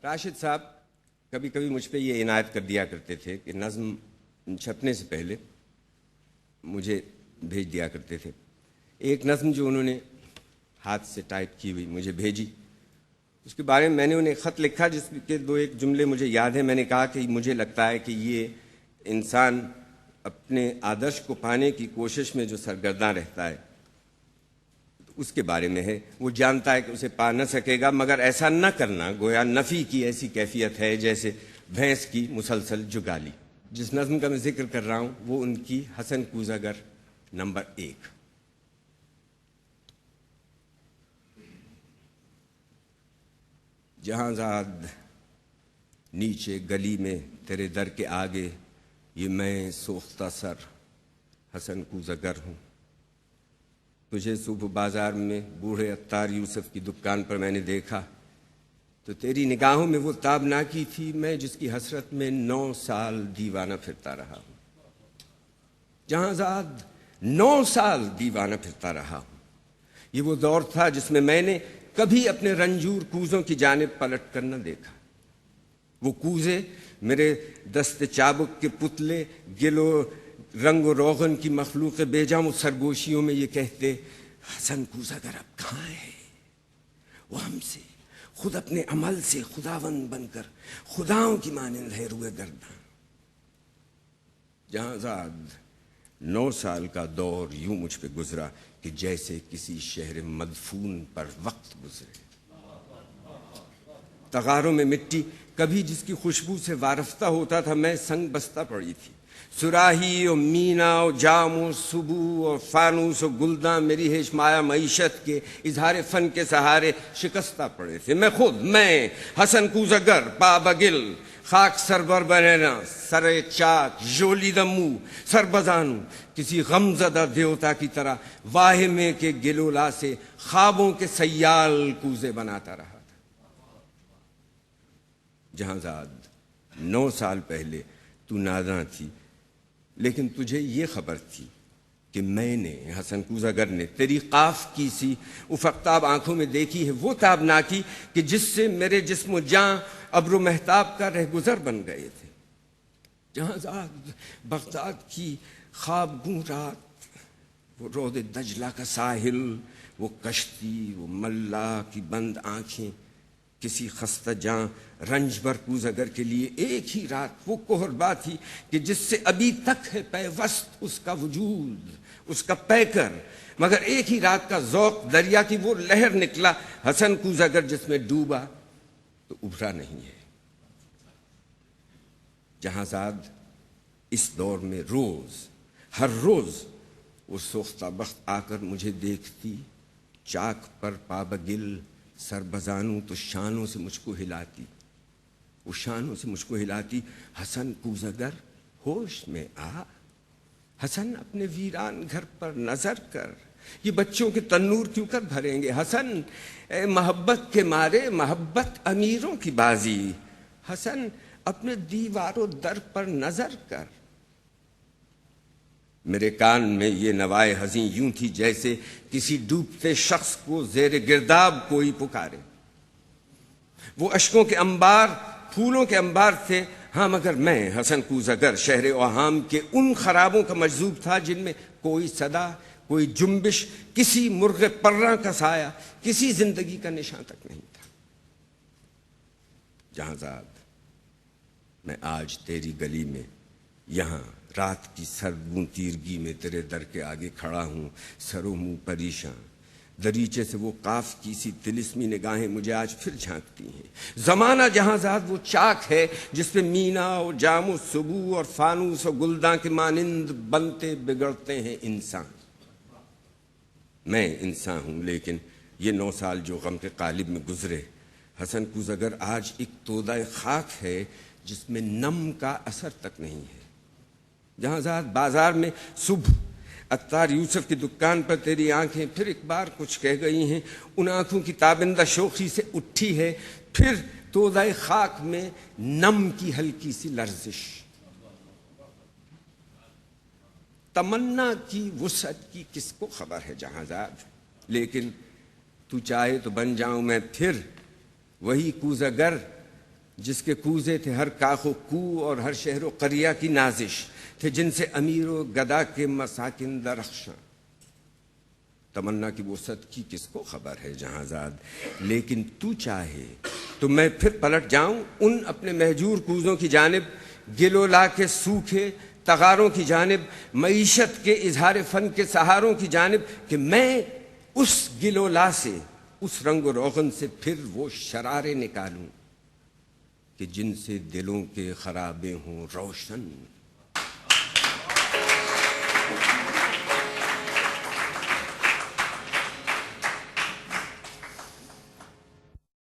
راشد صاحب کبھی کبھی مجھ پہ یہ عنایت کر دیا کرتے تھے کہ نظم چھپنے سے پہلے مجھے بھیج دیا کرتے تھے. ایک نظم جو انہوں نے ہاتھ سے ٹائپ کی ہوئی مجھے بھیجی، اس کے بارے میں نے انہیں خط لکھا جس کے دو ایک جملے مجھے یاد ہیں. میں نے کہا کہ مجھے لگتا ہے کہ یہ انسان اپنے آدرش کو پانے کی کوشش میں جو سرگرداں رہتا ہے اس کے بارے میں ہے. وہ جانتا ہے کہ اسے پا نہ سکے گا، مگر ایسا نہ کرنا گویا نفی کی ایسی کیفیت ہے جیسے بھینس کی مسلسل جگالی. جس نظم کا میں ذکر کر رہا ہوں وہ ان کی حسن کوزہ گر نمبر 1. جہاں زاد نیچے گلی میں تیرے در کے آگے، یہ میں سوختہ سر حسن کوزہ گر ہوں. تجھے صبح بازار میں بوڑھے عطار یوسف کی دکان پر میں نے دیکھا تو تیری نگاہوں میں وہ تابناکی تھی میں جس کی حسرت میں 9 سال دیوانہ پھرتا رہا ہوں. جہاں زاد 9 سال دیوانہ پھرتا رہا ہوں. یہ وہ دور تھا جس میں نے کبھی اپنے رنجور کوزوں کی جانب پلٹ کر نہ دیکھا. وہ کوزے میرے دست چابک کے پتلے گل و رنگ و روغن کی مخلوق بے جام و سرگوشیوں میں یہ کہتے، حسن کوزہ گر اب کہاں ہے؟ وہ ہم سے خود اپنے عمل سے خداوند بن کر خداؤں کی مانند ہے روئے گرداں. جہاں زاد 9 سال کا دور یوں مجھ پہ گزرا کہ جیسے کسی شہر مدفون پر وقت گزرے. تغاروں میں مٹی کبھی جس کی خوشبو سے وارفتہ ہوتا تھا میں سنگ بستہ پڑی تھی. سراہی و مینا و جام و سبو اور فانوس و گلداں میری ہیش مایا معیشت کے اظہار فن کے سہارے شکستہ پڑے تھے. میں حسن کوزہ گر پا بگل خاک سربر بنینا سر چاک جولی دمو سر بزانو کسی غمزدہ دیوتا کی طرح واہمے کے گلولا سے خوابوں کے سیال کوزے بناتا رہا تھا. جہاں زاد 9 سال پہلے تو ناداں تھی، لیکن تجھے یہ خبر تھی کہ میں نے حسن کوزہ گر نے تیری قاف کی سی افقتاب آنکھوں میں دیکھی ہے وہ تابناکی کہ جس سے میرے جسم و جاں ابر و مہتاب کا رہگزر بن گئے تھے. جہاں زاد بغداد کی خواب گوں رات، وہ رود دجلہ کا ساحل، وہ کشتی، وہ ملا کی بند آنکھیں، کسی خستہ جاں رنج بر کوزہ گر کے لیے ایک ہی رات وہ کہربا تھی کہ جس سے ابھی تک ہے پیوست اس کا وجود، اس کا پیکر، مگر ایک ہی رات کا ذوق دریا کی وہ لہر نکلا. حسن کوزہ گر جس میں ڈوبا تو ابھرا نہیں ہے. جہاں زاد اس دور میں ہر روز وہ سوختہ بخت آ کر مجھے دیکھتی، چاک پر پابگل سر بزانوں تو شانوں سے مجھ کو ہلاتی، وہ شانوں سے مجھ کو ہلاتی. حسن کوزہ گر ہوش میں آ، حسن اپنے ویران گھر پر نظر کر، یہ بچوں کے تنور کیوں کر بھریں گے؟ حسن اے محبت کے مارے محبت امیروں کی بازی، حسن اپنے دیوار و در پر نظر کر. میرے کان میں یہ نوائے حزیں یوں تھی جیسے کسی ڈوبتے شخص کو زیر گرداب کوئی پکارے. وہ اشکوں کے انبار پھولوں کے انبار تھے، ہاں، مگر میں حسن کوزہ گر شہر اوہام کے ان خرابوں کا مجذوب تھا جن میں کوئی صدا، کوئی جنبش، کسی مرغ پراں کا سایہ، کسی زندگی کا نشان تک نہیں تھا. جہاں زاد میں آج تیری گلی میں یہاں رات کی سردوں تیرگی میں تیرے در کے آگے کھڑا ہوں، سر و منہ پریشاں. دریچے سے وہ قاف کی سی طلسمی نگاہیں مجھے آج پھر جھانکتی ہیں. زمانہ جہاں زاد وہ چاک ہے جس پہ مینا و جام و سبو اور فانوس و گلداں کے مانند بنتے بگڑتے ہیں انسان. میں انسان ہوں، لیکن یہ 9 سال جو غم کے قالب میں گزرے، حسن کوزہ گر آج ایک تودہ خاک ہے جس میں نم کا اثر تک نہیں ہے. جہاں زاد بازار میں صبح عطار یوسف کی دکان پر تیری آنکھیں پھر ایک بار کچھ کہہ گئی ہیں. ان آنکھوں کی تابندہ شوخی سے اٹھی ہے پھر تودہ خاک میں نم کی ہلکی سی لرزش. تمنا کی وسعت کی کس کو خبر ہے جہاں زاد، لیکن تو چاہے تو بن جاؤں میں پھر وہی کوزہ گر جس کے کوزے تھے ہر کاخ و کو اور ہر شہر و قریہ کی نازش، تھے جن سے امیر و گدا کے مساکن درخشاں۔ تمنا کی وسعت کی کس کو خبر ہے جہاں زاد، لیکن تو چاہے تو میں پھر پلٹ جاؤں ان اپنے مہجور کوزوں کی جانب، گلولا کے سوکھے تغاروں کی جانب، معیشت کے اظہار فن کے سہاروں کی جانب، کہ میں اس گلولا سے، اس رنگ و روغن سے پھر وہ شرارے نکالوں کہ جن سے دلوں کے خرابے ہوں روشن۔